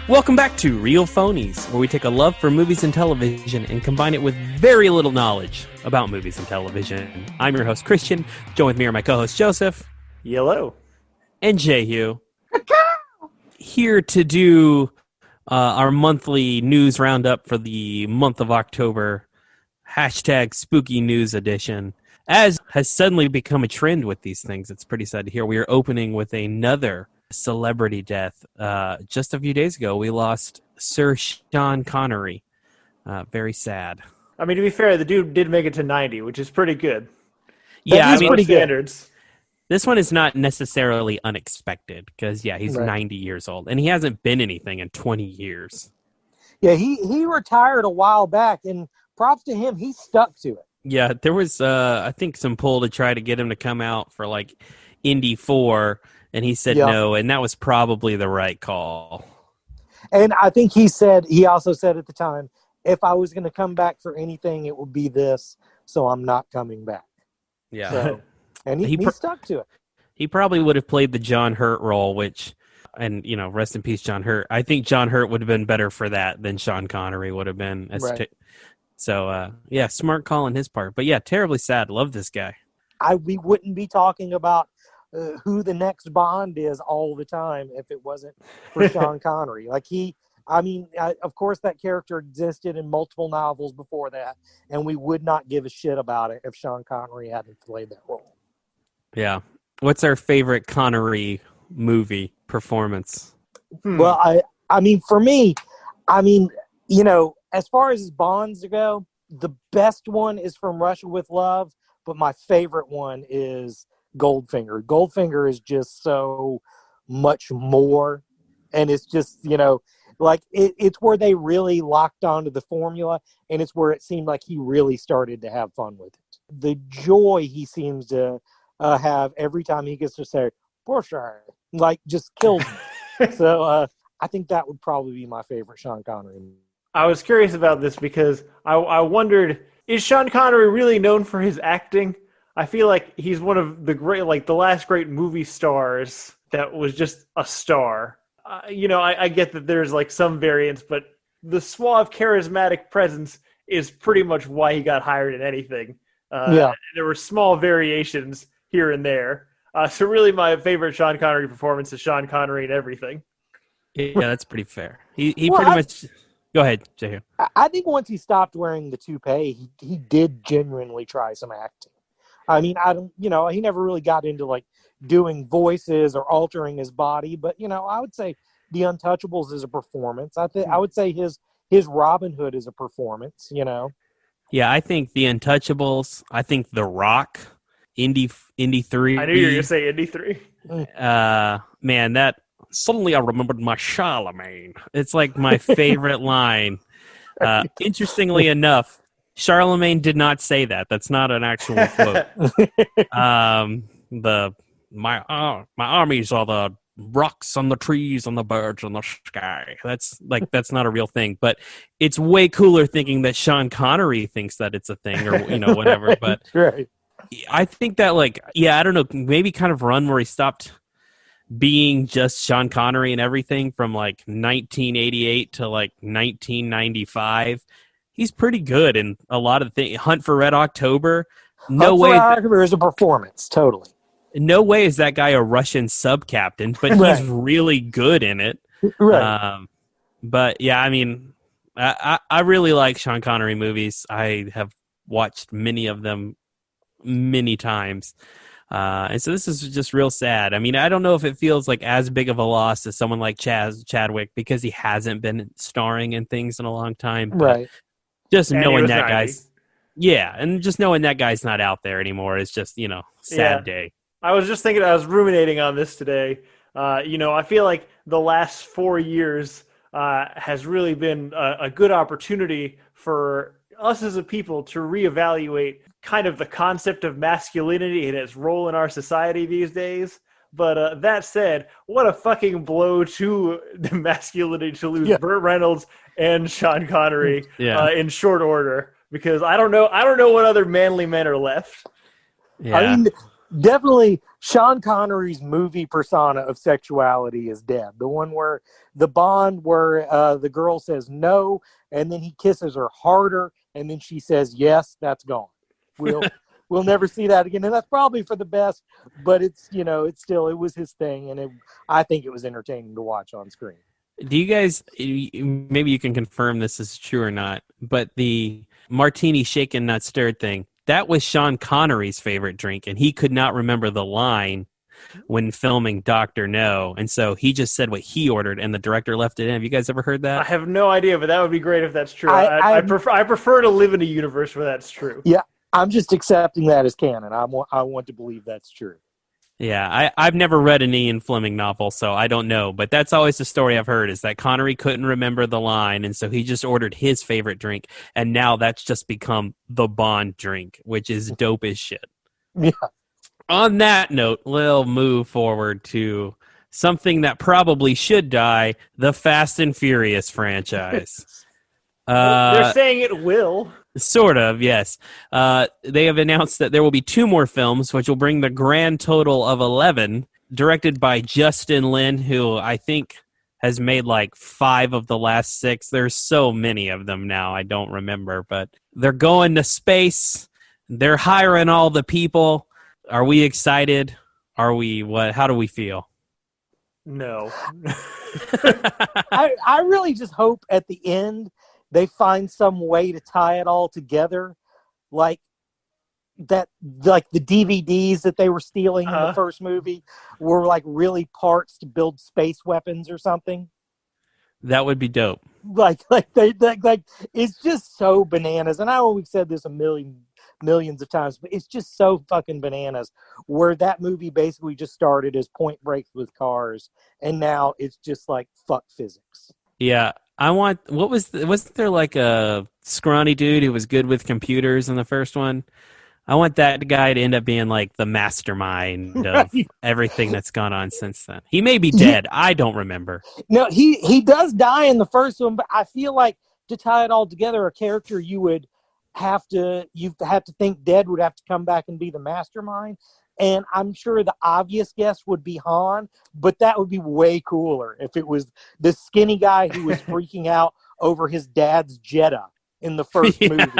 Welcome back to Real Phonies, where we take a love for movies and television and combine it with very little knowledge about movies and television. I'm your host, Christian. Join with me are my co-host, Joseph. Yellow. And Jehu. Here to do our monthly news roundup for the month of October. Hashtag spooky news edition. As has suddenly become a trend with these things, it's pretty sad to hear. We are opening with another celebrity death. Just a few days ago, we lost Sir Sean Connery. Very sad. I mean, to be fair, the dude did make it to 90, which is pretty good. Yeah, I mean, pretty standards. This one is not necessarily unexpected because, yeah, he's 90 years old, and he hasn't been anything in 20 years. Yeah, he retired a while back, and props to him, he stuck to it. Yeah, there was, I think, some pull to try to get him to come out for, like, Indy 4, and he said no, and that was probably the right call. And I think he also said at the time, if I was going to come back for anything, it would be this, so I'm not coming back. Yeah. So, and he stuck to it. He probably would have played the John Hurt role, and, you know, rest in peace, John Hurt. I think John Hurt would have been better for that than Sean Connery would have been. So, yeah, smart call on his part. But, yeah, terribly sad. Love this guy. We wouldn't be talking about who the next Bond is all the time if it wasn't for Sean Connery. Of course that character existed in multiple novels before that, and we would not give a shit about it if Sean Connery hadn't played that role. Yeah. What's our favorite Connery movie performance? Well, for me, you know, as far as Bonds go, the best one is From Russia with Love, but my favorite one is Goldfinger. Goldfinger is just so much more, and it's just, you know, like it's where they really locked onto the formula, and it's where it seemed like he really started to have fun with it. The joy he seems to have every time he gets to say "Porsche," like, just kills me. So I think that would probably be my favorite Sean Connery. I was curious about this because I wondered, is Sean Connery really known for his acting? I feel like he's one of the last great movie stars that was just a star. You know, I get that there's like some variance, but the suave, charismatic presence is pretty much why he got hired in anything. There were small variations here and there. So really my favorite Sean Connery performance is Sean Connery in everything. Yeah, that's pretty fair. He pretty much... Go ahead, Jehu. I think once he stopped wearing the toupee, he did genuinely try some acting. I mean, he never really got into like doing voices or altering his body, but, you know, I would say The Untouchables is a performance. I would say his Robin Hood is a performance, you know. Yeah, I think The Untouchables, I think The Rock, Indy 3. I knew you were going to say Indy 3. Man, that suddenly I remembered my Charlemagne. It's like my favorite line. Interestingly enough, Charlemagne did not say that. That's not an actual quote. My armies are the rocks on the trees and the birds in the sky. That's not a real thing. But it's way cooler thinking that Sean Connery thinks that it's a thing, or, you know, whatever. But right. I think that, like, yeah, I don't know, maybe kind of run where he stopped being just Sean Connery and everything from like 1988 to like 1995. He's pretty good in a lot of things. Hunt for Red October. Hunt for Red October is a performance, totally. No way is that guy a Russian sub-captain, but he's really good in it. Right. But yeah, I mean, I really like Sean Connery movies. I have watched many of them many times. And so this is just real sad. I mean, I don't know if it feels like as big of a loss as someone like Chadwick, because he hasn't been starring in things in a long time. Right. Just knowing that guy's... Yeah, and just knowing that guy's not out there anymore is just, you know, sad day. I was just thinking, I was ruminating on this today. You know, I feel like the last 4 years has really been a good opportunity for us as a people to reevaluate kind of the concept of masculinity and its role in our society these days. But that said, what a fucking blow to the masculinity to lose Burt Reynolds and Sean Connery in short order. Because I don't know what other manly men are left. Yeah. I mean, Definitely, Sean Connery's movie persona of sexuality is dead. The one where the Bond, where the girl says no, and then he kisses her harder, and then she says yes. That's gone. We'll never see that again, and that's probably for the best. But it's it was his thing, and I think it was entertaining to watch on screen. Do you guys, maybe you can confirm this is true or not, but the martini shaken not stirred thing, that was Sean Connery's favorite drink, and he could not remember the line when filming Dr. No, and so he just said what he ordered, and the director left it in. Have you guys ever heard that? I have no idea, but that would be great if that's true. I prefer to live in a universe where that's true. Yeah, I'm just accepting that as canon. I want to believe that's true. Yeah, I've never read an Ian Fleming novel, so I don't know. But that's always the story I've heard, is that Connery couldn't remember the line, and so he just ordered his favorite drink, and now that's just become the Bond drink, which is dope as shit. Yeah. On that note, we'll move forward to something that probably should die, the Fast and Furious franchise. They're saying it will. Sort of, yes. They have announced that there will be 2 more films, which will bring the grand total of 11, directed by Justin Lin, who I think has made like 5 of the last 6. There's so many of them now, I don't remember. But they're going to space. They're hiring all the people. Are we excited? Are we what? How do we feel? No. I really just hope at the end they find some way to tie it all together, like the DVDs that they were stealing in the first movie were like really parts to build space weapons or something. That would be dope. Like it's just so bananas, and I know we've said this millions of times, but it's just so fucking bananas. Where that movie basically just started as Point Break with cars, and now it's just like fuck physics. Yeah. Wasn't there like a scrawny dude who was good with computers in the first one? I want that guy to end up being like the mastermind of everything that's gone on since then. He may be dead. I don't remember. No, he does die in the first one, but I feel like to tie it all together, a character you have to think dead would have to come back and be the mastermind. And I'm sure the obvious guess would be Han, but that would be way cooler if it was the skinny guy who was freaking out over his dad's Jetta in the first movie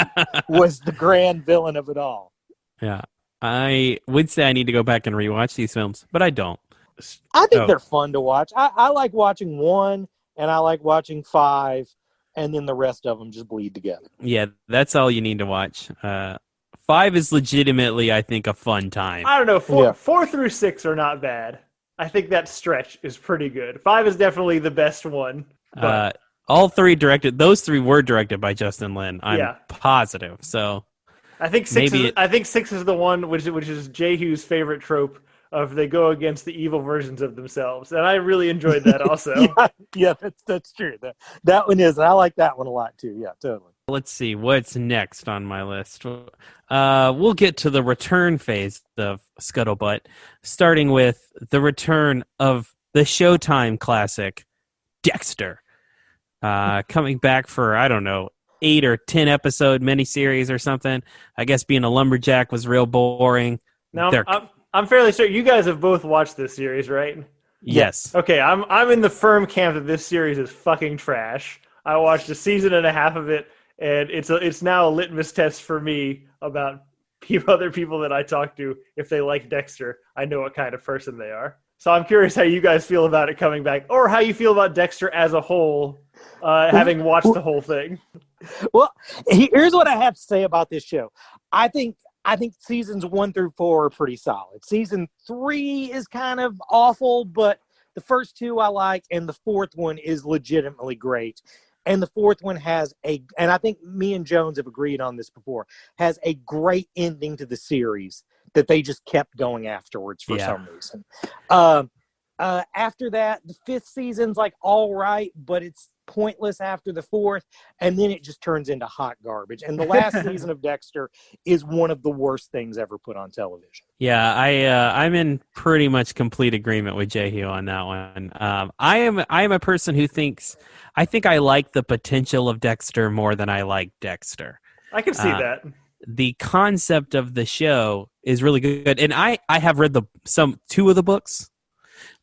was the grand villain of it all. Yeah. I would say I need to go back and rewatch these films, but I don't. I think they're fun to watch. I like watching 1, and I like watching 5, and then the rest of them just bleed together. Yeah, that's all you need to watch. 5 is legitimately, I think, a fun time. I don't know. 4 through 6 are not bad. I think that stretch is pretty good. 5 is definitely the best one. But all 3 those 3 were directed by Justin Lin. I'm positive. So I think 6 is the one which is Jehu's favorite trope of they go against the evil versions of themselves. And I really enjoyed that also. yeah, that's true. That one is. And I like that one a lot too. Yeah, totally. Let's see what's next on my list. We'll get to the return phase of Scuttlebutt, starting with the return of the Showtime classic, Dexter. Coming back for, I don't know, 8 or 10 episode miniseries or something. I guess being a lumberjack was real boring. Now, I'm fairly certain you guys have both watched this series, right? Yes. Okay, I'm in the firm camp that this series is fucking trash. I watched a season and a half of it, and it's now a litmus test for me about other people that I talk to. If they like Dexter, I know what kind of person they are. So I'm curious how you guys feel about it coming back, or how you feel about Dexter as a whole, having watched the whole thing. Well, here's what I have to say about this show. I think seasons 1 through 4 are pretty solid. Season 3 is kind of awful, but the first 2 I like, and the 4th one is legitimately great. And the 4th one and I think me and Jones have agreed on this before, has a great ending to the series that they just kept going afterwards for some reason. After that, the 5th season's like all right, but it's pointless after the 4th, and then it just turns into hot garbage. And the last season of Dexter is one of the worst things ever put on television. Yeah, I'm in pretty much complete agreement with Jehu on that one. I am a person who thinks I like the potential of Dexter more than I like Dexter. I can see that. the concept of the show is really good. And I have read two of the books.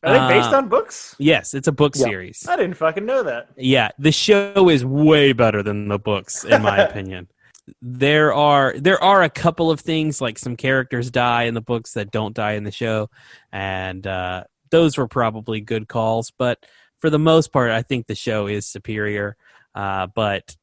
Are they based on books? Yes, it's a book Yeah. series. I didn't fucking know that. Yeah, the show is way better than the books, in my opinion. There are a couple of things, like some characters die in the books that don't die in the show, and those were probably good calls. But for the most part, I think the show is superior. But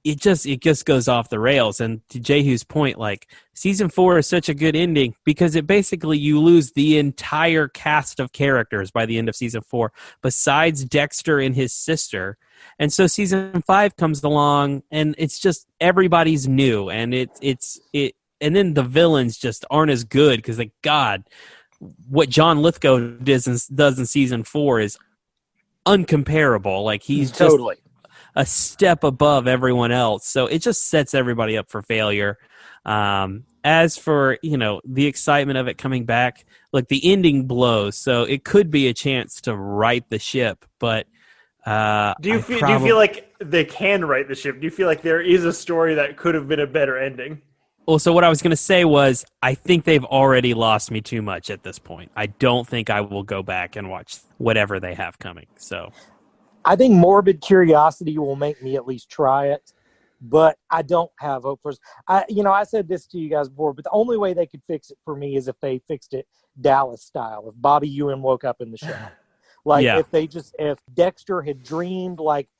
it just goes off the rails. And to Jehu's point, like, season 4 is such a good ending because it basically, you lose the entire cast of characters by the end of season 4, besides Dexter and his sister. And so season 5 comes along and it's just everybody's new, and and then the villains just aren't as good because, like, God, what John Lithgow does in season 4 is uncomparable. Like, he's totally a step above everyone else. So it just sets everybody up for failure. As for, the excitement of it coming back, look, the ending blows, so it could be a chance to right the ship. But do you feel like they can right the ship? Do you feel like there is a story that could have been a better ending? Well, so what I was going to say was, I think they've already lost me too much at this point. I don't think I will go back and watch whatever they have coming. So I think morbid curiosity will make me at least try it, but I don't have hope for it. I said this to you guys before, but the only way they could fix it for me is if they fixed it Dallas style. If Bobby Ewan woke up in the show, like if Dexter had dreamed like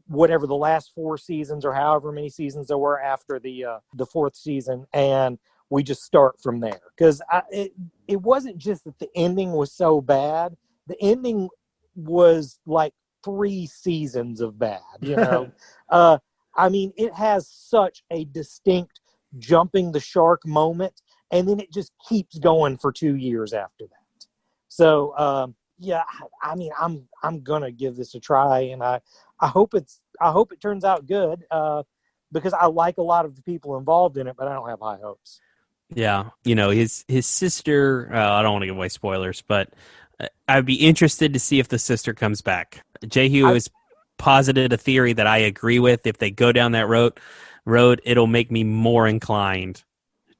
whatever the last 4 seasons or however many seasons there were after the 4th season, and we just start from there. Because it wasn't just that the ending was so bad. The ending was like 3 seasons of bad, it has such a distinct jumping the shark moment, and then it just keeps going for 2 years after that. So I'm gonna give this a try, and I hope it turns out good, because I like a lot of the people involved in it, but I don't have high hopes. Yeah, his sister, I don't want to give away spoilers, but I'd be interested to see if the sister comes back. Jehu has posited a theory that I agree with. If they go down that road, it'll make me more inclined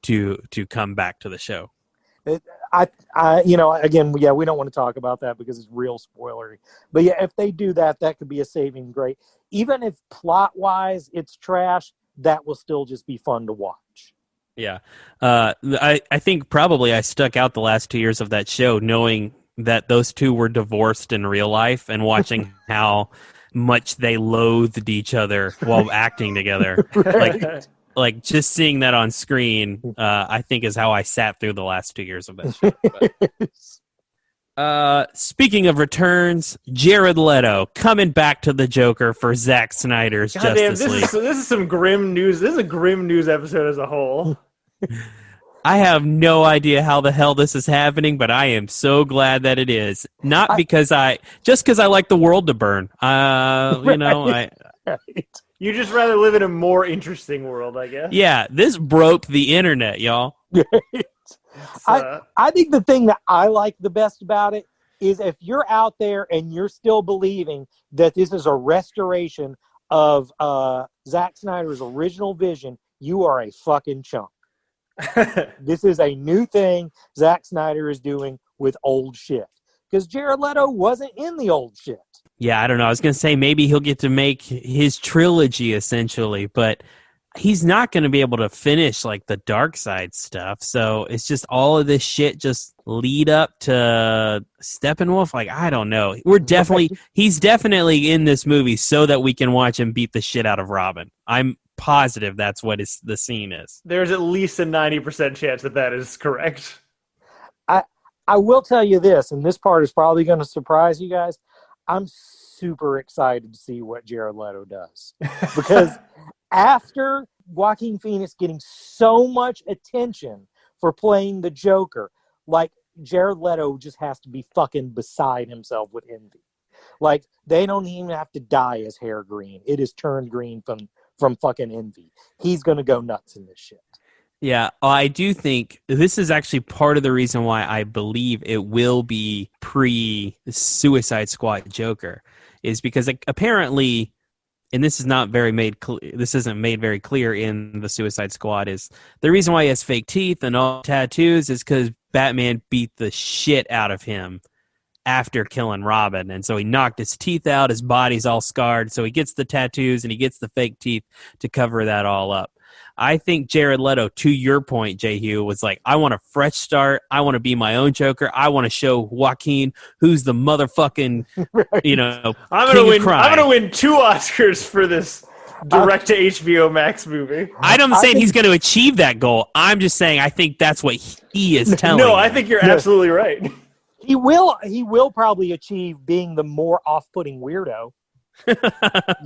to come back to the show. Again, we don't want to talk about that because it's real spoilery. But yeah, if they do that, that could be a saving grace. Even if plot-wise it's trash, that will still just be fun to watch. Yeah. I think probably I stuck out the last 2 years of that show knowing that those two were divorced in real life and watching how much they loathed each other while acting together. Right. Like just seeing that on screen, I think is how I sat through the last 2 years of that show. Speaking of returns, Jared Leto coming back to the Joker for Zack Snyder's Justice League. This is some grim news. This is a grim news episode as a whole. I have no idea how the hell this is happening, but I am so glad that it is. Not because just because I like the world to burn. Right. You just rather live in a more interesting world, I guess. Yeah, this broke the internet, y'all. I think the thing that I like the best about it is if you're out there and you're still believing that this is a restoration of Zack Snyder's original vision, you are a fucking chump. This is a new thing Zack Snyder is doing with old shit. Because Jared Leto wasn't in the old shit. Yeah, I don't know. I was going to say maybe he'll get to make his trilogy, essentially, but he's not going to be able to finish, like, the dark side stuff. So it's just all of this shit just lead up to Steppenwolf. Like, I don't know. He's definitely in this movie so that we can watch him beat the shit out of Robin. I'm positive that's what the scene is. There's at least a 90% chance that is correct. I will tell you this, and this part is probably going to surprise you guys. I'm super excited to see what Jared Leto does. Because after Joaquin Phoenix getting so much attention for playing the Joker, like, Jared Leto just has to be fucking beside himself with envy. Like, they don't even have to dye his hair green. It is turned green from fucking envy. He's going to go nuts in this shit. Yeah, I do think this is actually part of the reason why I believe it will be pre-Suicide Squad Joker, is because apparently and this is not very this isn't made very clear in the Suicide Squad, is the reason why he has fake teeth and all tattoos is because Batman beat the shit out of him after killing Robin, and so he knocked his teeth out, his body's all scarred, so he gets the tattoos and he gets the fake teeth to cover that all up. I think Jared Leto, to your point, J. Hugh, was like, I want a fresh start. I want to be my own Joker. I want to show Joaquin who's the motherfucking, I'm king of crime. I'm gonna win 2 Oscars for this direct to HBO Max movie. I'm saying he's going to achieve that goal. I'm just saying I think that's what he is telling. No, I think you're absolutely right. He will probably achieve being the more off-putting weirdo. But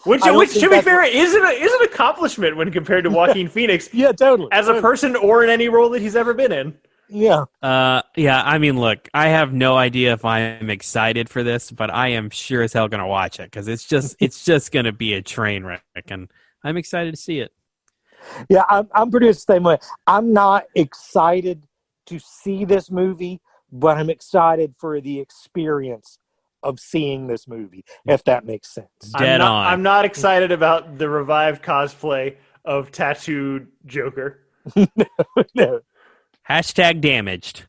which to be fair is an accomplishment when compared to Joaquin Phoenix. Yeah, totally. As a person or in any role that he's ever been in. Yeah. I mean, look, I have no idea if I'm excited for this, but I am sure as hell going to watch it because it's just going to be a train wreck, and I'm excited to see it. Yeah, I'm pretty much the same way. I'm not excited to see this movie, but I'm excited for the experience of seeing this movie, if that makes sense. I'm not excited about the revived cosplay of tattooed Joker. No. Hashtag damaged.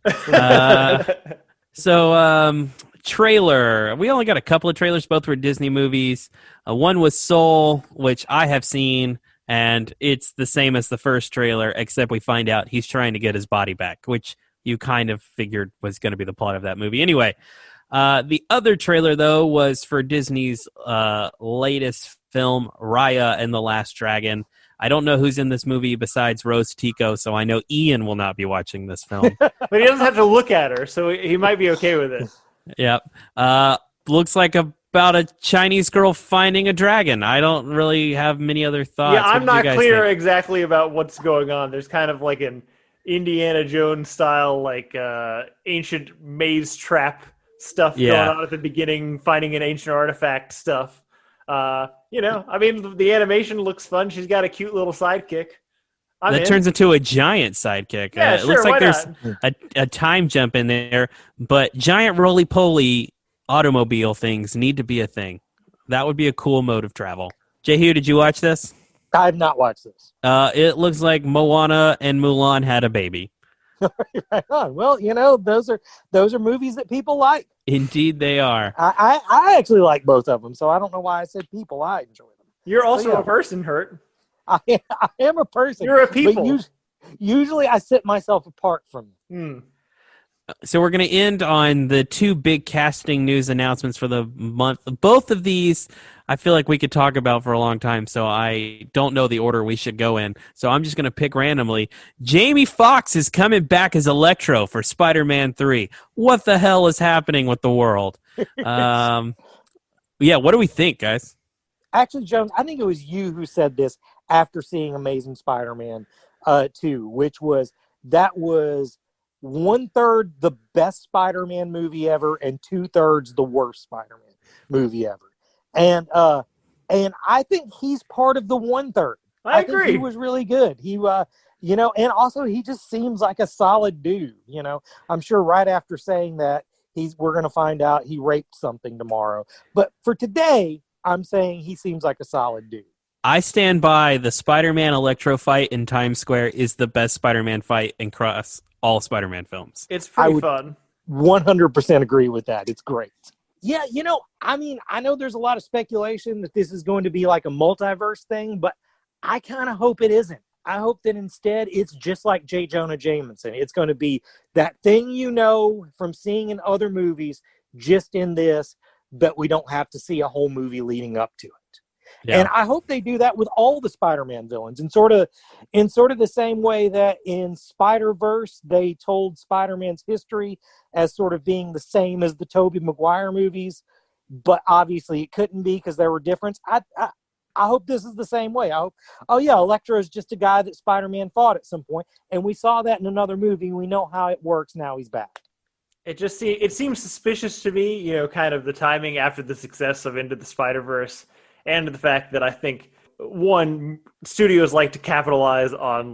Trailer. We only got a couple of trailers. Both were Disney movies. One was Soul, which I have seen, and it's the same as the first trailer, except we find out he's trying to get his body back, which you kind of figured was going to be the plot of that movie. Anyway, the other trailer, though, was for Disney's latest film, Raya and the Last Dragon. I don't know who's in this movie besides Rose Tico, so I know Ian will not be watching this film. But he doesn't have to look at her, so he might be okay with it. Yep. Looks like about a Chinese girl finding a dragon. I don't really have many other thoughts. Yeah, I'm not clear exactly about what's going on. There's kind of like an Indiana Jones style, like ancient maze trap stuff going on at the beginning, finding an ancient artifact stuff. I mean, the animation looks fun. She's got a cute little sidekick. Turns into a giant sidekick. Yeah, it looks like there's a time jump in there, but giant roly-poly automobile things need to be a thing. That would be a cool mode of travel. Jay Hugh, did you watch this? I have not watched this. It looks like Moana and Mulan had a baby. Right on. Well, those are movies that people like. Indeed, they are. I actually like both of them, so I don't know why I said people. I enjoy them. You're also a person, Hurt. I am a person. You're a people. But usually I set myself apart from them. So we're going to end on the 2 big casting news announcements for the month. Both of these I feel like we could talk about for a long time, so I don't know the order we should go in. So I'm just going to pick randomly. Jamie Foxx is coming back as Electro for Spider-Man 3. What the hell is happening with the world? What do we think, guys? Actually, Jones, I think it was you who said this after seeing Amazing Spider-Man 2, which was 1/3 the best Spider-Man movie ever and 2/3 the worst Spider-Man movie ever. And I think he's part of the 1/3. I agree. Think he was really good. He and also he just seems like a solid dude. I'm sure right after saying that we're going to find out he raped something tomorrow. But for today, I'm saying he seems like a solid dude. I stand by the Spider-Man Electro fight in Times Square is the best Spider-Man fight across all Spider-Man films. It's pretty fun. 100% agree with that. It's great. Yeah, I know there's a lot of speculation that this is going to be like a multiverse thing, but I kind of hope it isn't. I hope that instead it's just like J. Jonah Jameson. It's going to be that thing from seeing in other movies, just in this, but we don't have to see a whole movie leading up to it. Yeah. And I hope they do that with all the Spider-Man villains, and sort of the same way that in Spider-Verse they told Spider-Man's history as sort of being the same as the Tobey Maguire movies, but obviously it couldn't be because there were differences. I hope this is the same way. I hope, Electro is just a guy that Spider-Man fought at some point, and we saw that in another movie. We know how it works. Now he's back. It seems suspicious to me, kind of the timing after the success of Into the Spider-Verse, and the fact that I think, one, studios like to capitalize on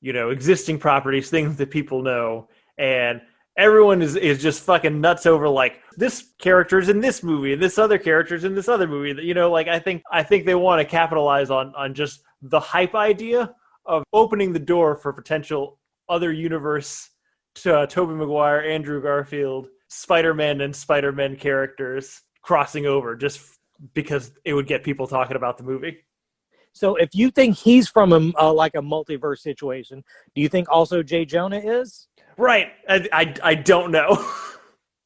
existing properties, things that people know, and everyone is just fucking nuts over like this character's in this movie and this other character's in this other movie. You know, like I think they want to capitalize on just the hype idea of opening the door for potential other universe to Tobey Maguire, Andrew Garfield, Spider-Man, and Spider-Man characters crossing over just because it would get people talking about the movie. So if you think he's from like a multiverse situation, do you think also Jay Jonah is? Right. I don't know.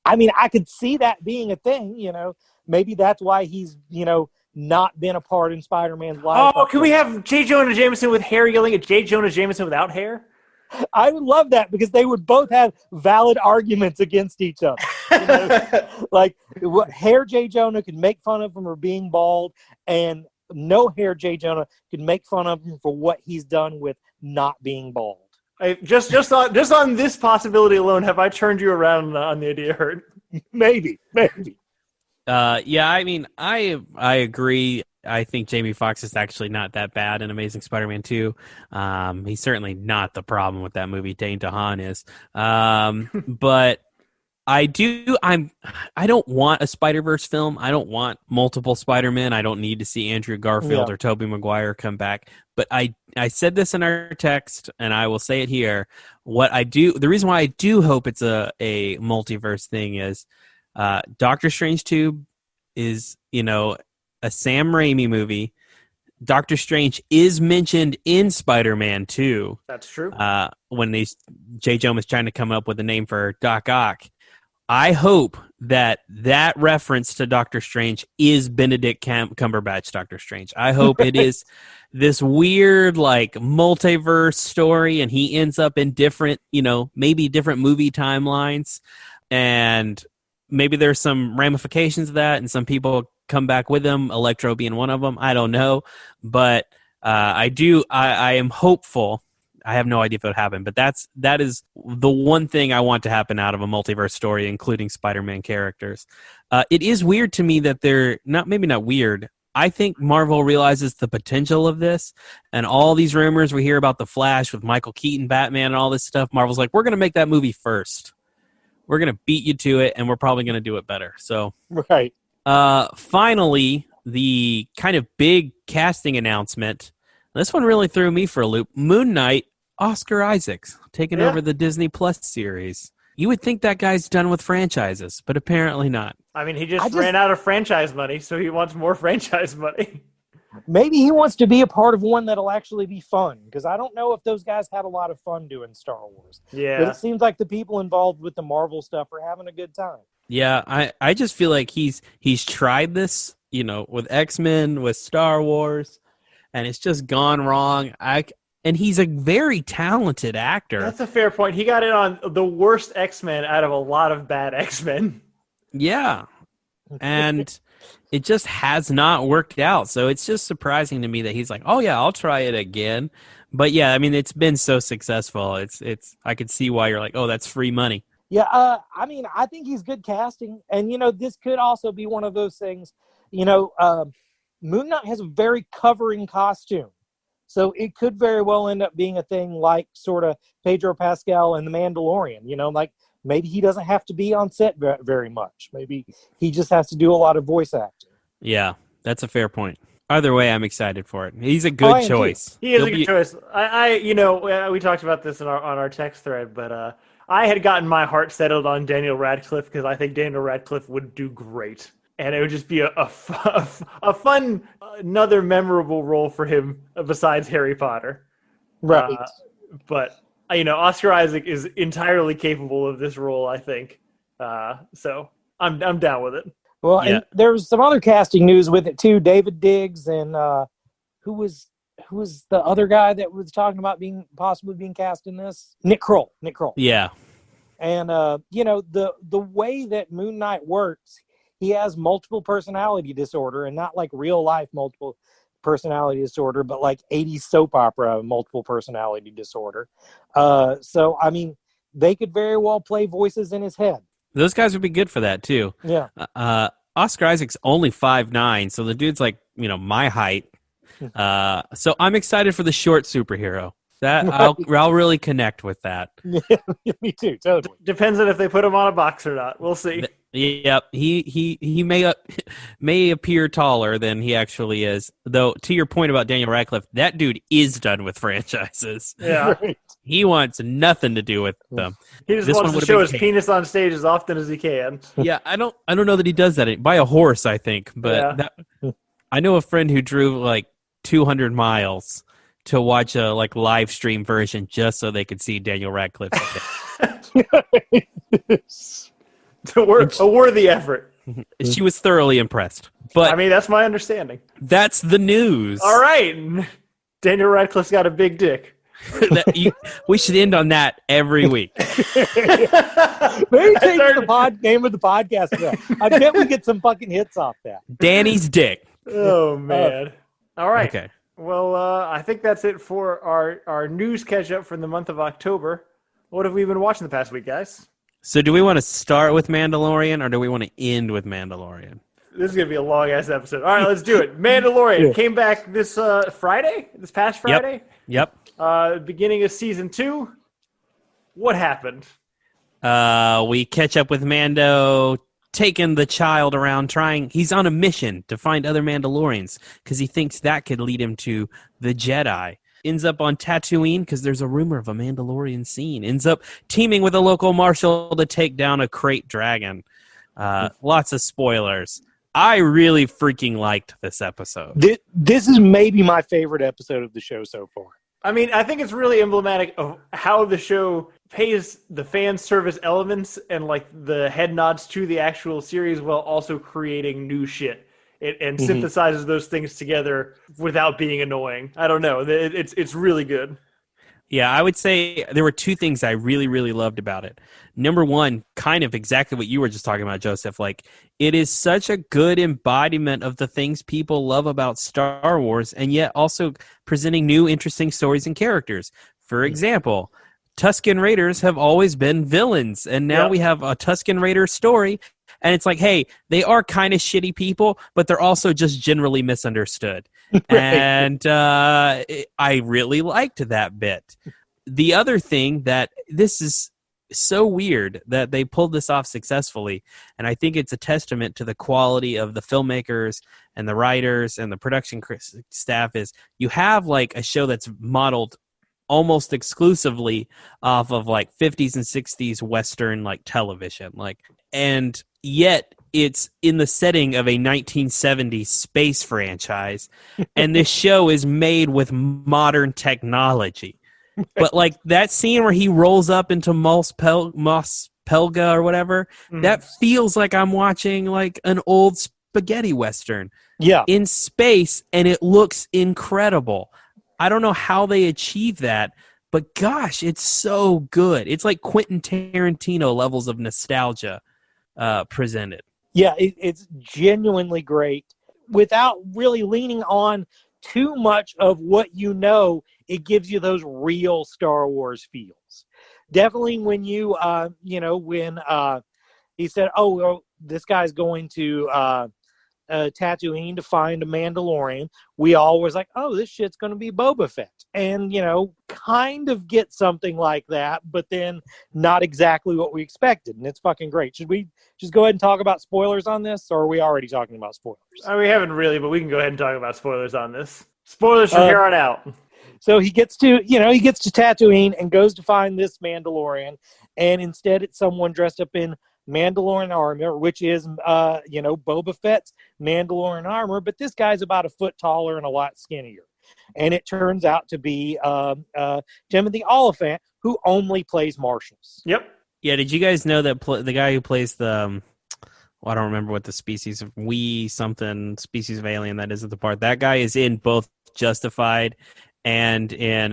I mean, I could see that being a thing, you know. Maybe that's why he's, you know, not been a part in Spider-Man's life. Oh, can we have J. Jonah Jameson with hair yelling at J. Jonah Jameson without hair? I would love that because they would both have valid arguments against each other. You know? Like, hair J. Jonah could make fun of him for being bald, and no hair J. Jonah could make fun of him for what he's done with not being bald. Just on this possibility alone, have I turned you around on the idea, Hurt? Maybe. Yeah, I mean, I agree. I think Jamie Foxx is actually not that bad in Amazing Spider-Man 2. He's certainly not the problem with that movie. Dane DeHaan is. But I don't want a Spider-Verse film. I don't want multiple Spider-Men. I don't need to see Andrew Garfield or Tobey Maguire come back. But I said this in our text, and I will say it here. The reason why I do hope it's a multiverse thing is Doctor Strange 2 is, you know, a Sam Raimi movie. Doctor Strange is mentioned in Spider-Man 2. That's true. When J. Jonah is trying to come up with a name for Doc Ock. I hope that reference to Doctor Strange is Benedict Cumberbatch Doctor Strange. I hope it is this weird, like, multiverse story, and he ends up in different, you know, maybe different movie timelines, and maybe there's some ramifications of that, and some people come back with him, Electro being one of them. I don't know, but I am hopeful. I have no idea if it would happen, but that is the one thing I want to happen out of a multiverse story, including Spider-Man characters. It is weird to me that they're maybe not weird. I think Marvel realizes the potential of this, and all these rumors we hear about the Flash with Michael Keaton, Batman, and all this stuff. Marvel's like, we're going to make that movie first. We're going to beat you to it, and we're probably going to do it better. So, right. Finally, the kind of big casting announcement. This one really threw me for a loop. Moonknight, Oscar Isaacs, taking over the Disney Plus series. You would think that guy's done with franchises, but apparently not. I mean, he just ran out of franchise money, so he wants more franchise money. Maybe he wants to be a part of one that'll actually be fun, because I don't know if those guys had a lot of fun doing Star Wars. Yeah. But it seems like the people involved with the Marvel stuff are having a good time. Yeah, I just feel like he's tried this, you know, with X-Men, with Star Wars, and it's just gone wrong. And he's a very talented actor. That's a fair point. He got in on the worst X-Men out of a lot of bad X-Men. Yeah. And it just has not worked out. So it's just surprising to me that he's like, oh yeah, I'll try it again. But yeah, I mean, it's been so successful. It's I could see why you're like, oh, that's free money. Yeah, I mean, I think he's good casting. And, you know, this could also be one of those things, you know, Moon Knight has a very covering costume. So it could very well end up being a thing like sort of Pedro Pascal and The Mandalorian, you know, like maybe he doesn't have to be on set very much. Maybe he just has to do a lot of voice acting. Yeah, that's a fair point. Either way, I'm excited for it. He's a good choice. He is a good choice. You know, we talked about this on our text thread, but I had gotten my heart settled on Daniel Radcliffe because I think Daniel Radcliffe would do great. And it would just be a fun, another memorable role for him besides Harry Potter. Right. But, you know, Oscar Isaac is entirely capable of this role, I think. So I'm down with it. Well, and there's some other casting news with it, too. David Diggs and who was the other guy that was talking about possibly being cast in this? Nick Kroll. Yeah. And, you know, the way that Moon Knight works, he has multiple personality disorder, and not like real life multiple personality disorder, but like 80s soap opera multiple personality disorder. So, I mean, they could very well play voices in his head. Those guys would be good for that, too. Yeah. Oscar Isaac's only 5'9", so the dude's like, you know, my height. So I'm excited for the short superhero. That I'll really connect with that. Me too, totally. Depends on if they put him on a box or not. We'll see. Yep, he may appear taller than he actually is. Though, to your point about Daniel Radcliffe, that dude is done with franchises. Yeah. Right. He wants nothing to do with them. He just This wants one to would've show been his penis on stage as often as he can. Yeah, I don't know that he does that by a horse. I think, but I know a friend who drove like 200 miles to watch a live stream version just so they could see Daniel Radcliffe. A worthy effort. She was thoroughly impressed. But I mean, that's my understanding. that's the news. All right. Daniel Radcliffe's got a big dick. We should end on that every week. Maybe change the name of the podcast. I bet we get some fucking hits off that. Danny's dick. Oh, man. All right. Okay. Well, I think that's it for our news catch-up from the month of October. What have we been watching the past week, guys? So do we want to start with Mandalorian or do we want to end with Mandalorian? This is going to be a long-ass episode. All right, let's do it. Mandalorian came back this Friday, this past Friday. Yep. Beginning of Season 2. What happened? We catch up with Mando taking the child around he's on a mission to find other Mandalorians because he thinks that could lead him to the Jedi. Ends up on Tatooine because there's a rumor of a Mandalorian scene. Ends up teaming with a local marshal to take down a crate dragon. Lots of spoilers. I really freaking liked this episode. This is maybe my favorite episode of the show so far. I mean, I think it's really emblematic of how the show pays the fan service elements and the head nods to the actual series while also creating new shit. And synthesizes those things together without being annoying. I don't know. It's really good. Yeah, I would say there were two things I really, really loved about it. Number one, kind of exactly what you were just talking about, Joseph. It is such a good embodiment of the things people love about Star Wars, and yet also presenting new, interesting stories and characters. For example, Tusken Raiders have always been villains, and now we have a Tusken Raider story. And it's hey, they are kind of shitty people, but they're also just generally misunderstood. Right. And I really liked that bit. The other thing that this is so weird that they pulled this off successfully, and I think it's a testament to the quality of the filmmakers and the writers and the production staff, is you have a show that's modeled almost exclusively off of 50s and 60s Western television, and yet it's in the setting of a 1970s space franchise, and this show is made with modern technology. But that scene where he rolls up into Mos Pelga or whatever, that feels like I'm watching an old spaghetti Western in space, and it looks incredible. I don't know how they achieve that, but gosh, it's so good. It's like Quentin Tarantino levels of nostalgia presented. Yeah, it's genuinely great without really leaning on too much of what it gives you those real Star Wars feels. Definitely when when he said, oh, well, this guy's going to Tatooine to find a Mandalorian, we all was oh, this shit's going to be Boba Fett. And, kind of get something like that, but then not exactly what we expected. And it's fucking great. Should we just go ahead and talk about spoilers on this, or are we already talking about spoilers? We haven't really, but we can go ahead and talk about spoilers on this. Spoilers from here on out. So he gets to Tatooine and goes to find this Mandalorian, and instead it's someone dressed up in Mandalorian armor, which is, Boba Fett's Mandalorian armor, but this guy's about a foot taller and a lot skinnier. And it turns out to be Timothy Oliphant, who only plays marshals. Yep. Yeah, did you guys know that the guy who plays the, I don't remember what the species of species of alien that is at the part, that guy is in both Justified and in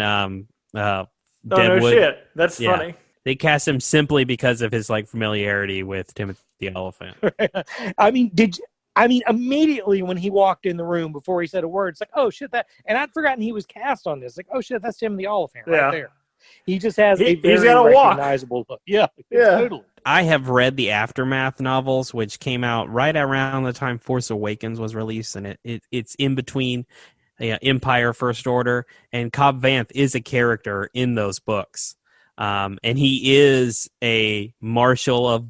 Deadwood. No shit. That's funny. They cast him simply because of his familiarity with Timothy Oliphant. Immediately when he walked in the room before he said a word, it's oh shit, and I'd forgotten he was cast on this. Oh shit, that's Timothy Oliphant right there. He just has a very recognizable look. Yeah, totally. I have read the Aftermath novels, which came out right around the time Force Awakens was released, and it's in between Empire First Order, and Cobb Vanth is a character in those books. And he is a marshal of,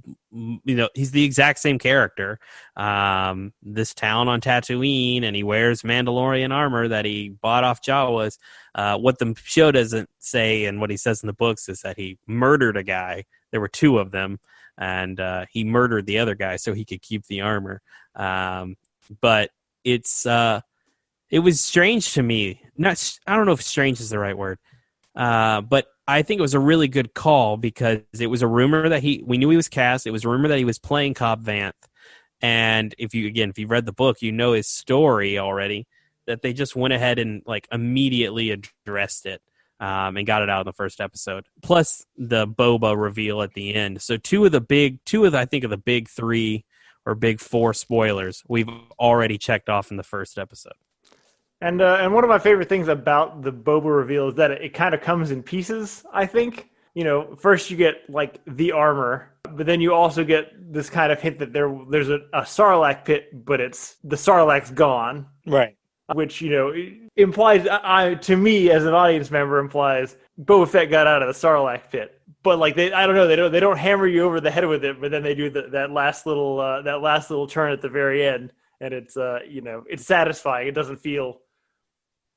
he's the exact same character. This town on Tatooine, and he wears Mandalorian armor that he bought off Jawas. What the show doesn't say, and what he says in the books, is that he murdered a guy. There were two of them, and he murdered the other guy so he could keep the armor. But it was strange to me. I don't know if strange is the right word, but I think it was a really good call, because it was a rumor that we knew he was cast. It was a rumor that he was playing Cobb Vanth. And if you've read the book, you know his story already, that they just went ahead and immediately addressed it, and got it out in the first episode. Plus the Boba reveal at the end. So two of the big three or big four spoilers we've already checked off in the first episode. And one of my favorite things about the Boba reveal is that it kind of comes in pieces, I think. First you get the armor, but then you also get this kind of hint that there's a Sarlacc pit, but the Sarlacc's gone. Right. Which, implies, to me as an audience member, implies Boba Fett got out of the Sarlacc pit. But I don't know, they don't hammer you over the head with it, but then they do that last little turn at the very end, and it's it's satisfying. It doesn't feel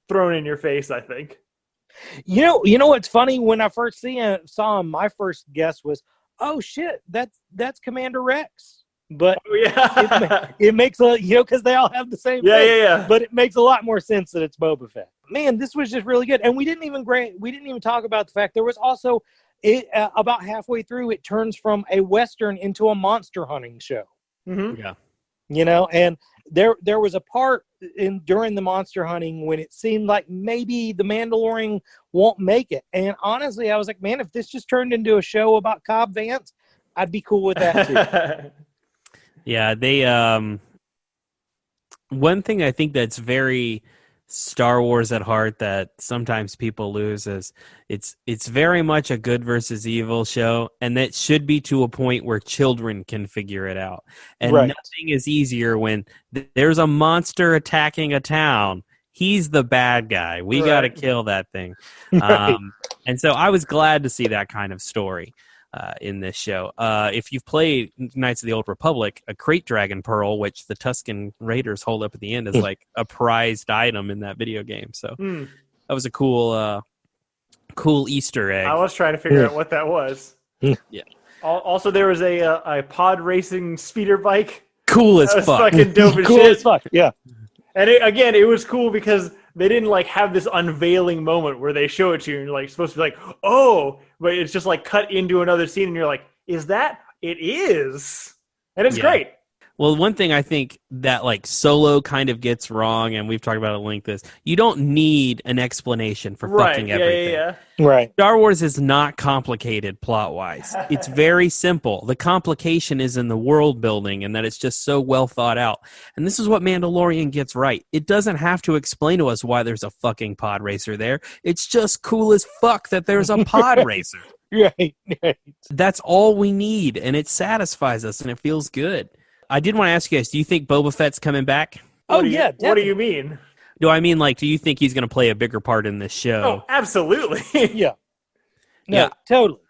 thrown in your face, I think. You know what's funny? When I first saw him, my first guess was, "Oh shit, that's Commander Rex." But it makes because they all have the same thing. Yeah. But it makes a lot more sense that it's Boba Fett. Man, this was just really good, and we didn't even talk about the fact there was also about halfway through it turns from a Western into a monster hunting show. Mm-hmm. Yeah. And there was a part during the monster hunting when it seemed like maybe the Mandalorian won't make it. And honestly, I was like, man, if this just turned into a show about Cobb Vanth, I'd be cool with that too. Yeah, they one thing I think that's very Star Wars at heart that sometimes people lose is it's very much a good versus evil show, and that should be to a point where children can figure it out. And nothing is easier when there's a monster attacking a town. He's the bad guy. We got to kill that thing. And so I was glad to see that kind of story in this show. If you've played Knights of the Old Republic, a crate dragon pearl, which the Tusken Raiders hold up at the end, is like a prized item in that video game. So that was a cool Easter egg. I was trying to figure out what that was. Yeah. Also, there was a pod racing speeder bike. Cool as that was fuck. Fucking dope as cool shit. As fuck. Yeah. And it was cool because they didn't have this unveiling moment where they show it to you and you're supposed to be like, oh, but it's just cut into another scene and you're like, is that? It is. And it's great. Well, one thing I think that Solo kind of gets wrong, and we've talked about it at length, is you don't need an explanation for fucking everything. Yeah. Right. Star Wars is not complicated plot-wise. It's very simple. The complication is in the world building and that it's just so well thought out. And this is what Mandalorian gets right. It doesn't have to explain to us why there's a fucking pod racer there. It's just cool as fuck that there's a pod racer. Right. That's all we need, and it satisfies us, and it feels good. I did want to ask you guys, do you think Boba Fett's coming back? What do you mean? Do I mean, do you think he's going to play a bigger part in this show? Oh, absolutely. Yeah. No, totally.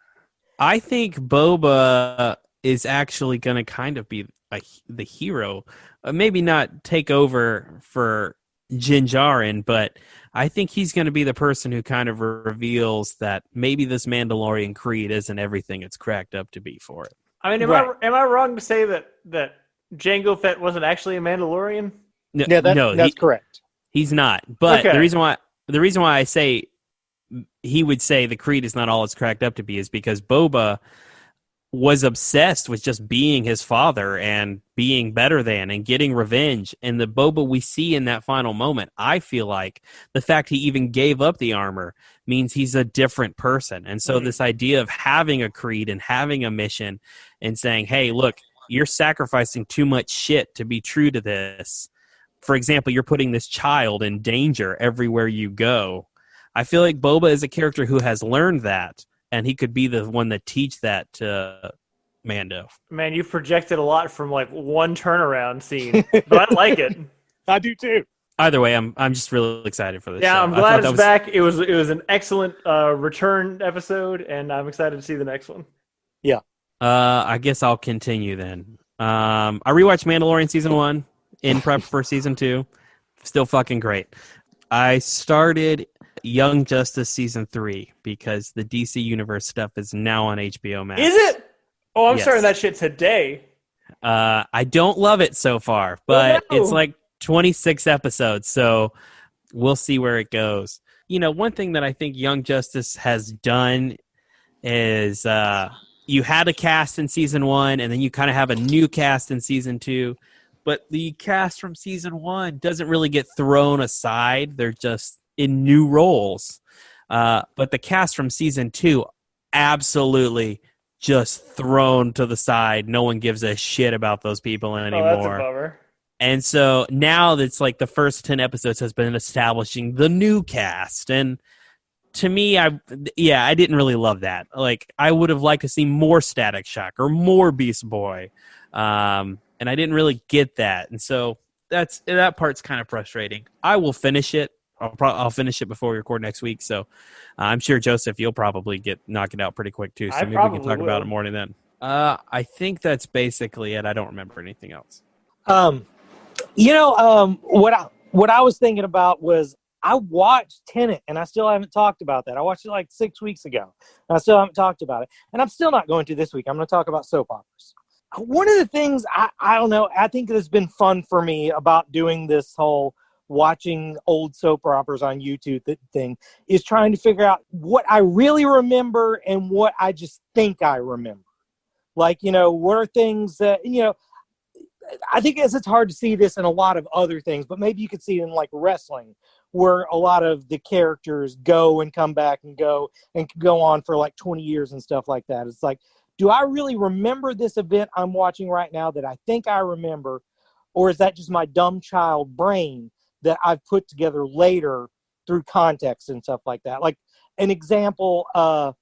I think Boba is actually going to kind of be the hero. Maybe not take over for Din Djarin, but I think he's going to be the person who kind of reveals that maybe this Mandalorian creed isn't everything it's cracked up to be for it. I mean, am I wrong to say that Jango Fett wasn't actually a Mandalorian? No, that's correct. He's not. But the reason why I say he would say the creed is not all it's cracked up to be is because Boba was obsessed with just being his father and being better than and getting revenge. And the Boba we see in that final moment, I feel like the fact he even gave up the armor means he's a different person. And so this idea of having a creed and having a mission and saying, hey, look, you're sacrificing too much shit to be true to this. For example, you're putting this child in danger everywhere you go. I feel like Boba is a character who has learned that, and he could be the one that teach that to Mando. Man, you've projected a lot from one turnaround scene, but I like it. I do too. Either way, I'm just really excited for this Yeah, show. I'm I glad thought it's that was back. It was an excellent return episode, and I'm excited to see the next one. Yeah. I guess I'll continue then. I rewatched Mandalorian season 1 in prep for season 2. Still fucking great. I started Young Justice season 3 because the DC Universe stuff is now on HBO Max. Is it? Oh, I'm Yes. starting that shit today. I don't love it so far, but Oh, no. it's like 26 episodes, so we'll see where it goes. You know, one thing that I think Young Justice has done is you had a cast in season 1, and then you kind of have a new cast in season 2, but the cast from season 1 doesn't really get thrown aside. They're just in new roles. But the cast from season 2 absolutely just thrown to the side. No one gives a shit about those people anymore. Oh, that's a bummer. And so now that's like the first 10 episodes has been establishing the new cast. And to me, I didn't really love that. Like, I would have liked to see more Static Shock or more Beast Boy. And I didn't really get that. And so that part's kind of frustrating. I will finish it. I'll finish it before we record next week. So I'm sure, Joseph, you'll probably knock it out pretty quick too. So maybe we can talk about it more then. I think that's basically it. I don't remember anything else. What I was thinking about was I watched Tenet, and I still haven't talked about that. I watched it like 6 weeks ago, and I still haven't talked about it. And I'm still not going to this week. I'm going to talk about soap operas. One of the things, I don't know, I think has been fun for me about doing this whole watching old soap operas on YouTube thing is trying to figure out what I really remember and what I just think I remember. Like, what are things that, I think it's hard to see this in a lot of other things, but maybe you could see it in like wrestling, where a lot of the characters go and come back and go on for like 20 years and stuff like that. It's like, do I really remember this event I'm watching right now that I think I remember, or is that just my dumb child brain that I've put together later through context and stuff like that? Like an example, I'm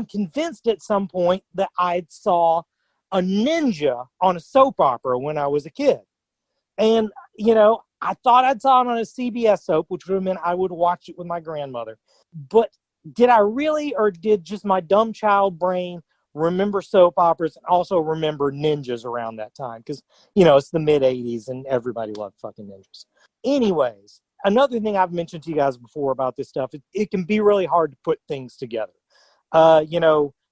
convinced at some point that I saw a ninja on a soap opera when I was a kid. And, I thought I'd saw it on a CBS soap, which would have meant I would watch it with my grandmother. But did I really, or did just my dumb child brain remember soap operas and also remember ninjas around that time? Because, it's the mid-'80s and everybody loved fucking ninjas. Anyways, another thing I've mentioned to you guys before about this stuff, it can be really hard to put things together.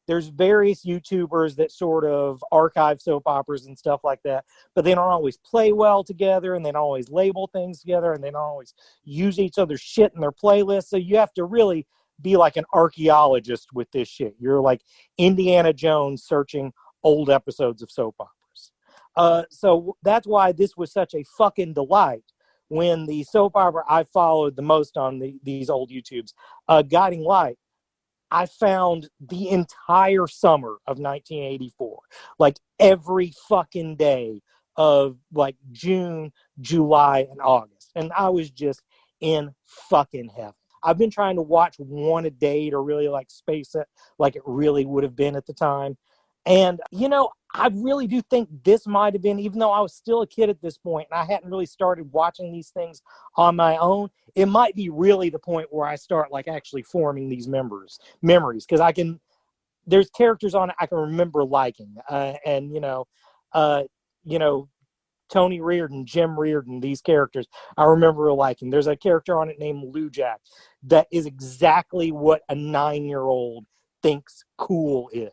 There's various YouTubers that sort of archive soap operas and stuff like that, but they don't always play well together, and they don't always label things together, and they don't always use each other's shit in their playlists. So you have to really be like an archaeologist with this shit. You're like Indiana Jones searching old episodes of soap operas. So that's why this was such a fucking delight when the soap opera I followed the most on these old YouTubes, Guiding Light. I found the entire summer of 1984, like every fucking day of like June, July, and August. And I was just in fucking heaven. I've been trying to watch one a day to really like space it like it really would have been at the time. And, I really do think this might have been, even though I was still a kid at this point and I hadn't really started watching these things on my own, it might be really the point where I start like actually forming these memories because there's characters on it I can remember liking. Tony Reardon, Jim Reardon, these characters I remember liking. There's a character on it named Lou Jack that is exactly what a 9-year-old thinks cool is.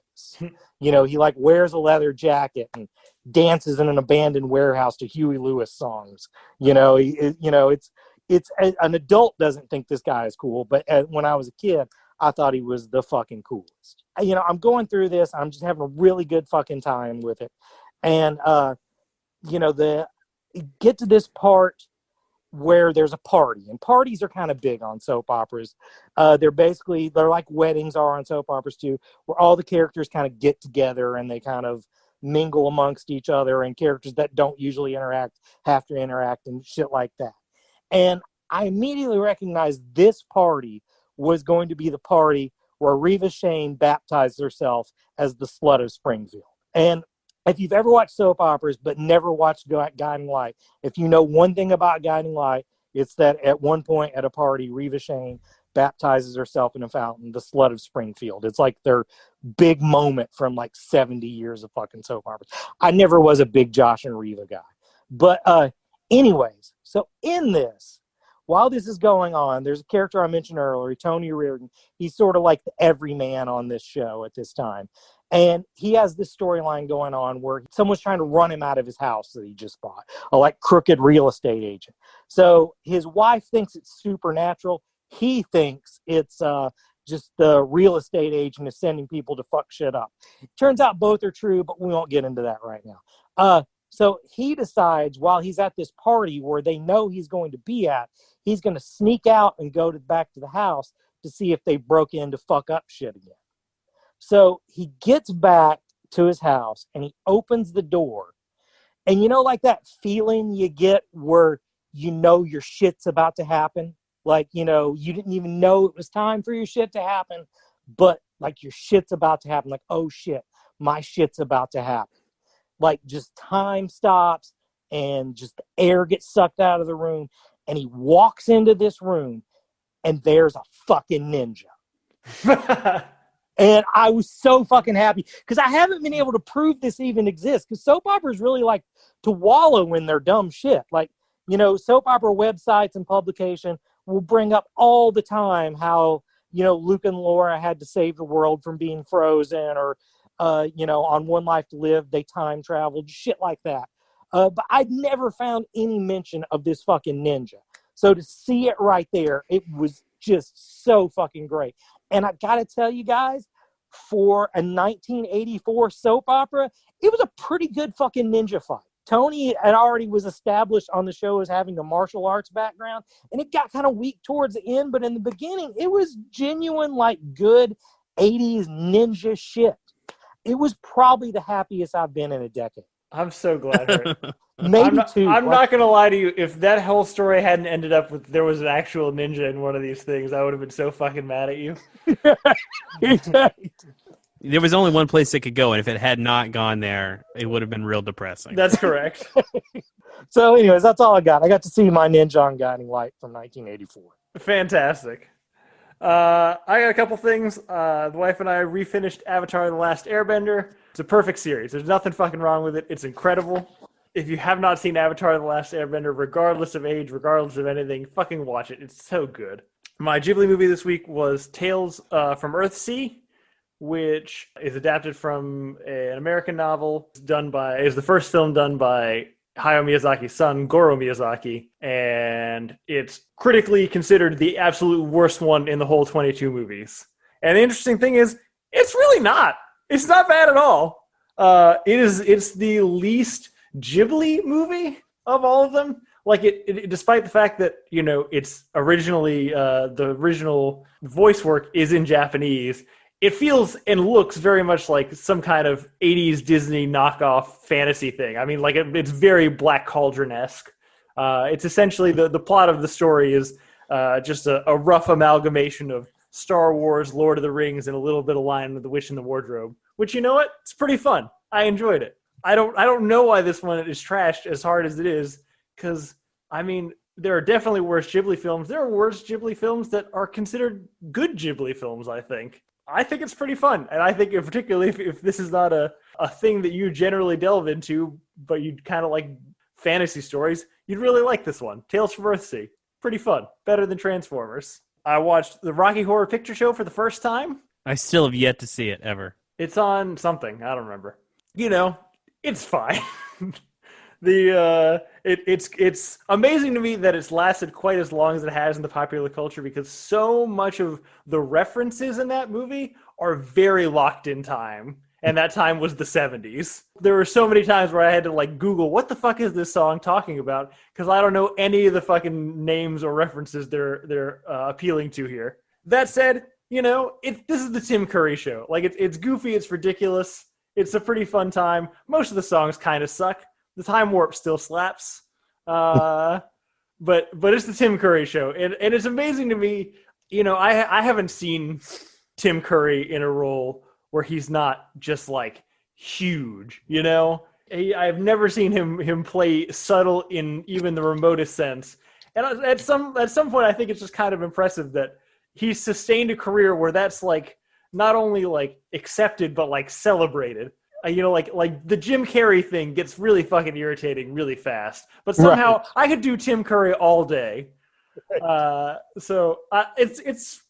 He like wears a leather jacket and dances in an abandoned warehouse to Huey Lewis songs. It's an adult doesn't think this guy is cool, but when I was a kid, I thought he was the fucking coolest. I'm going through this. I'm just having a really good fucking time with it. And, get to this part where there's a party, and parties are kind of big on soap operas. They're like weddings are on soap operas too, where all the characters kind of get together and they kind of mingle amongst each other, and characters that don't usually interact have to interact and shit like that. And I immediately recognized this party was going to be the party where Reva Shane baptized herself as the slut of Springfield. And if you've ever watched soap operas but never watched Guiding Light, if you know one thing about Guiding Light, it's that at one point at a party, Reva Shane baptizes herself in a fountain, the Slut of Springfield. It's like their big moment from like 70 years of fucking soap operas. I never was a big Josh and Reva guy. But anyways, so in this, while this is going on, there's a character I mentioned earlier, Tony Reardon. He's sort of like the everyman on this show at this time. And he has this storyline going on where someone's trying to run him out of his house that he just bought, a like crooked real estate agent. So his wife thinks it's supernatural. He thinks it's just the real estate agent is sending people to fuck shit up. Turns out both are true, but we won't get into that right now. So he decides while he's at this party where they know he's going to be at, he's going to sneak out and go back to the house to see if they broke in to fuck up shit again. So he gets back to his house and he opens the door. And you know, like that feeling you get where you know your shit's about to happen? Like, you know, you didn't even know it was time for your shit to happen, but like your shit's about to happen. Like, oh shit, my shit's about to happen. Like just time stops and just the air gets sucked out of the room. And he walks into this room and there's a fucking ninja. And I was so fucking happy because I haven't been able to prove this even exists, because soap operas really like to wallow in their dumb shit. Like, you know, soap opera websites and publication will bring up all the time how, you know, Luke and Laura had to save the world from being frozen, or, you know, on One Life to Live, they time traveled, shit like that. But I'd never found any mention of this fucking ninja. So to see it right there, it was just so fucking great. And I got to tell you guys, for a 1984 soap opera, it was a pretty good fucking ninja fight. Tony had already was established on the show as having a martial arts background, and it got kind of weak towards the end, but in the beginning, it was genuine, like, good 80s ninja shit. It was probably the happiest I've been in a decade. I'm so glad. Maybe two. I'm not going to lie to you. If that whole story hadn't ended up with there was an actual ninja in one of these things, I would have been so fucking mad at you. There was only one place it could go, and if it had not gone there, it would have been real depressing. That's correct. So anyways, that's all I got. I got to see my ninja on Guiding Light from 1984. Fantastic. I got a couple things. The wife and I refinished Avatar: The Last Airbender. It's a perfect series. There's nothing fucking wrong with it. It's incredible. If you have not seen Avatar: The Last Airbender, regardless of age, regardless of anything, fucking watch it. It's so good. My Ghibli movie this week was Tales from Earthsea, which is adapted from an American novel. Is the first film done by Hayao Miyazaki's son, Goro Miyazaki, and it's critically considered the absolute worst one in the whole 22 movies. And the interesting thing is, it's really not. It's not bad at all. It's the least Ghibli movie of all of them. Like it despite the fact that, you know, it's originally the original voice work is in Japanese, it feels and looks very much like some kind of 80s Disney knockoff fantasy thing. I mean, like it's very Black Cauldron-esque. It's essentially the plot of the story is just a rough amalgamation of Star Wars, Lord of the Rings, and a little bit of Lion with the Witch in the Wardrobe. Which, you know what? It's pretty fun. I enjoyed it. I don't know why this one is trashed as hard as it is, because, I mean, there are definitely worse Ghibli films. There are worse Ghibli films that are considered good Ghibli films, I think. I think it's pretty fun, and I think particularly if this is not a thing that you generally delve into, but you kind of like fantasy stories, you'd really like this one. Tales from Earthsea. Pretty fun. Better than Transformers. I watched the Rocky Horror Picture Show for the first time. I still have yet to see it, ever. It's on something. I don't remember. You know, it's fine. It's amazing to me that it's lasted quite as long as it has in the popular culture, because so much of the references in that movie are very locked in time, and that time was the 70s. There were so many times where I had to like Google what the fuck is this song talking about, because I don't know any of the fucking names or references they're appealing to here. That said, you know, this is the Tim Curry show. Like it's goofy, it's ridiculous, it's a pretty fun time. Most of the songs kind of suck. The Time Warp still slaps, but it's the Tim Curry show, and it's amazing to me. You know, I haven't seen Tim Curry in a role where he's not just like huge. You know, I've never seen him play subtle in even the remotest sense. And at some point, I think it's just kind of impressive that he's sustained a career where that's like not only like accepted but like celebrated. You know, like the Jim Carrey thing gets really fucking irritating really fast. But somehow I could do Tim Curry all day. So it's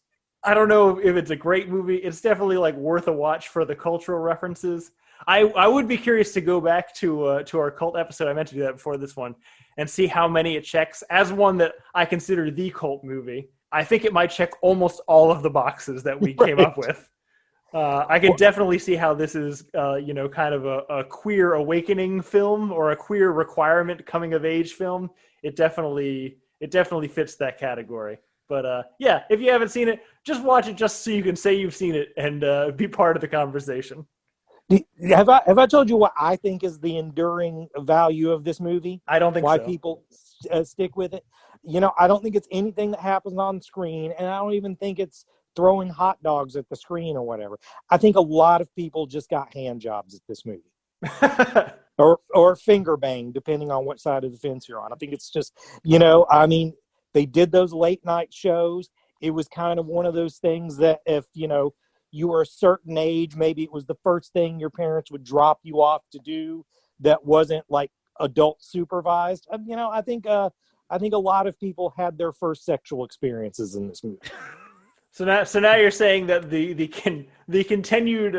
I don't know if it's a great movie. It's definitely like worth a watch for the cultural references. I would be curious to go back to our cult episode. I meant to do that before this one and see how many it checks as one that I consider the cult movie. I think it might check almost all of the boxes that we came up with. I can definitely see how this is, kind of a queer awakening film or a queer requirement coming of age film. It definitely fits that category. But yeah, if you haven't seen it, just watch it just so you can say you've seen it and be part of the conversation. Have I told you what I think is the enduring value of this movie? I don't think why so. People stick with it. You know, I don't think it's anything that happens on screen, and I don't even think it's throwing hot dogs at the screen or whatever. I think a lot of people just got hand jobs at this movie. or finger bang, depending on what side of the fence you're on. I think it's just, I mean, they did those late night shows. It was kind of one of those things that if, you were a certain age, maybe it was the first thing your parents would drop you off to do that wasn't like adult supervised. I think a lot of people had their first sexual experiences in this movie. So now you're saying that the continued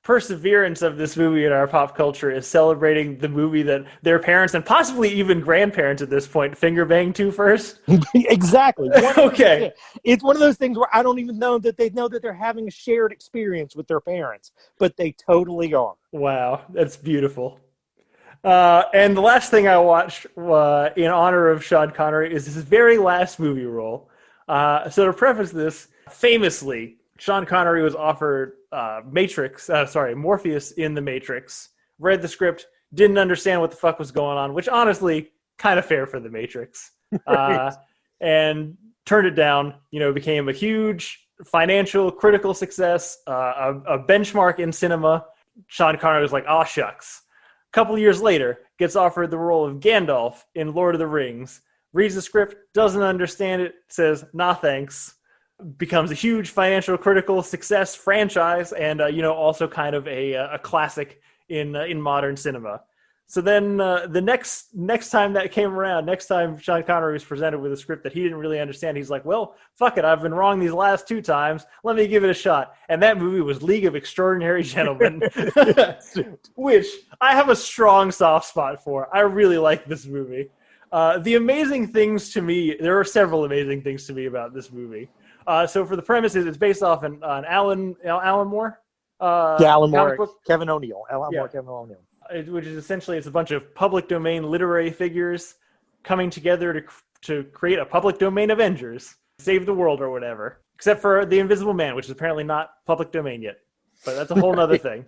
perseverance of this movie in our pop culture is celebrating the movie that their parents and possibly even grandparents at this point finger banged to first? Exactly. Okay. It's one of those things where I don't even know that they know that they're having a shared experience with their parents, but they totally are. Wow, that's beautiful. And the last thing I watched in honor of Sean Connery is his very last movie role. So to preface this, famously, Sean Connery was offered Morpheus in The Matrix, read the script, didn't understand what the fuck was going on, which honestly, kind of fair for The Matrix, and turned it down, became a huge financial, critical success, a benchmark in cinema. Sean Connery was like, "Aw, shucks." A couple years later, gets offered the role of Gandalf in Lord of the Rings, reads the script, doesn't understand it, says, "Nah, thanks." Becomes a huge financial critical success franchise and, also kind of a classic in modern cinema. So then the next time that came around, next time Sean Connery was presented with a script that he didn't really understand, he's like, "Well, fuck it, I've been wrong these last 2 times. Let me give it a shot." And that movie was League of Extraordinary Gentlemen, which I have a strong soft spot for. I really like this movie. The amazing things to me, there are several amazing things to me about this movie. So for the premises, it's based off an Alan Moore. Alan Moore, Kevin O'Neill. Moore, Kevin O'Neill. Which is essentially, it's a bunch of public domain literary figures coming together to create a public domain Avengers, save the world or whatever. Except for the Invisible Man, which is apparently not public domain yet. But that's a whole other thing.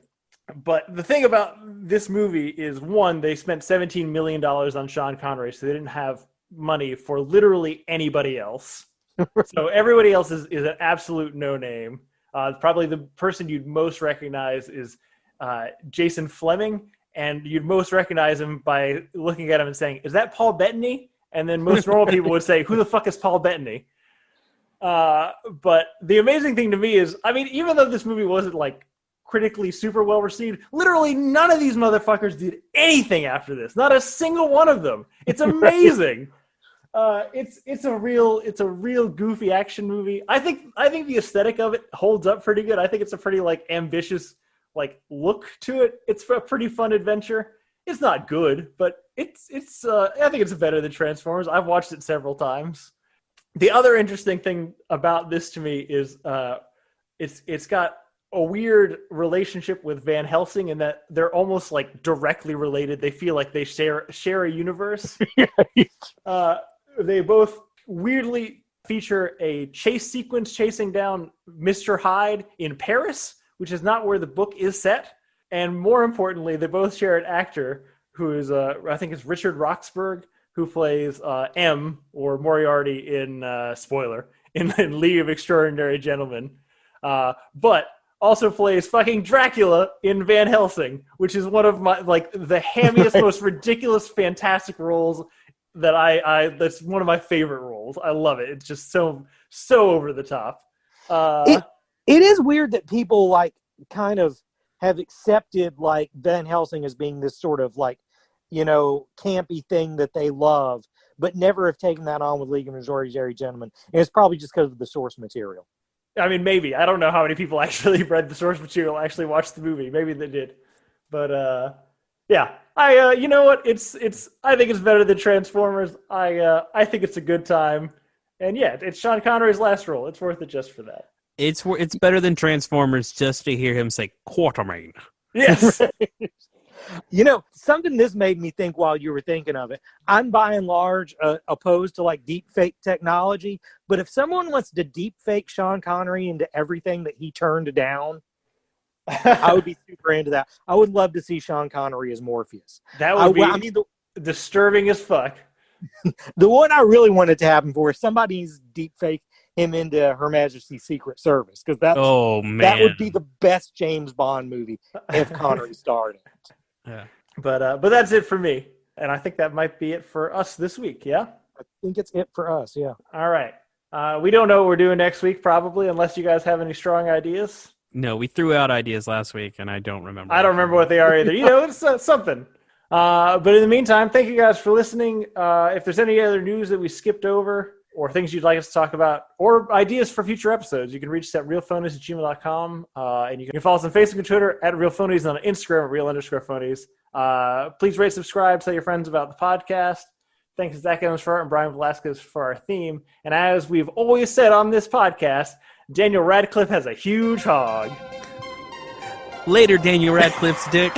But the thing about this movie is, one, they spent $17 million on Sean Connery, so they didn't have money for literally anybody else. So everybody else is an absolute no-name. Probably the person you'd most recognize is Jason Fleming, and you'd most recognize him by looking at him and saying, "Is that Paul Bettany?" And then most normal people would say, "Who the fuck is Paul Bettany?" But the amazing thing to me is, I mean, even though this movie wasn't like critically super well received, literally none of these motherfuckers did anything after this. Not a single one of them. It's amazing. It's a real goofy action movie. I think the aesthetic of it holds up pretty good. I think it's a pretty like ambitious like look to it. It's a pretty fun adventure. It's not good, but it's I think it's better than Transformers. I've watched it several times. The other interesting thing about this to me is it's got a weird relationship with Van Helsing in that they're almost like directly related. They feel like they share a universe. They both weirdly feature a chase sequence chasing down Mr. Hyde in Paris, which is not where the book is set. And more importantly, they both share an actor who is, I think it's Richard Roxburgh, who plays M, or Moriarty in, spoiler, in League of Extraordinary Gentlemen. But also plays fucking Dracula in Van Helsing, which is one of my the hammiest, most ridiculous, fantastic roles that that's one of my favorite roles. I love it. It's just so over the top. It is weird that people kind of have accepted Van Helsing as being this sort of campy thing that they love, but never have taken that on with League of Extraordinary Gentlemen. And it's probably just because of the source material. I mean, maybe. I don't know how many people actually read the source material, actually watched the movie. Maybe they did. But yeah, you know what? I think it's better than Transformers. I think it's a good time. And yeah, it's Sean Connery's last role. It's worth it just for that. It's better than Transformers just to hear him say Quatermain. Yes. Something this made me think while you were thinking of it. I'm by and large opposed to deep fake technology, but if someone wants to deep fake Sean Connery into everything that he turned down, I would be super into that. I would love to see Sean Connery as Morpheus. That would be disturbing as fuck. The one I really wanted to happen for is somebody's deep fake him into Her Majesty's Secret Service, because that would be the best James Bond movie if Connery starred in it. Yeah. But that's it for me, and I think that might be it for us this week. Yeah, I think it's it for us. Yeah. All right. We don't know what we're doing next week, probably, unless you guys have any strong ideas. No, we threw out ideas last week, and I don't remember. I don't remember what they are either. It's something. But in the meantime, thank you guys for listening. If there's any other news that we skipped over, or things you'd like us to talk about, or ideas for future episodes, you can reach us at realphonies@gmail.com. And you can follow us on Facebook and Twitter at realphonies, and on Instagram at real_phonies. Please rate, subscribe, tell your friends about the podcast. Thanks to Zach Evans for art and Brian Velasquez for our theme. And as we've always said on this podcast, Daniel Radcliffe has a huge hog. Later, Daniel Radcliffe's dick.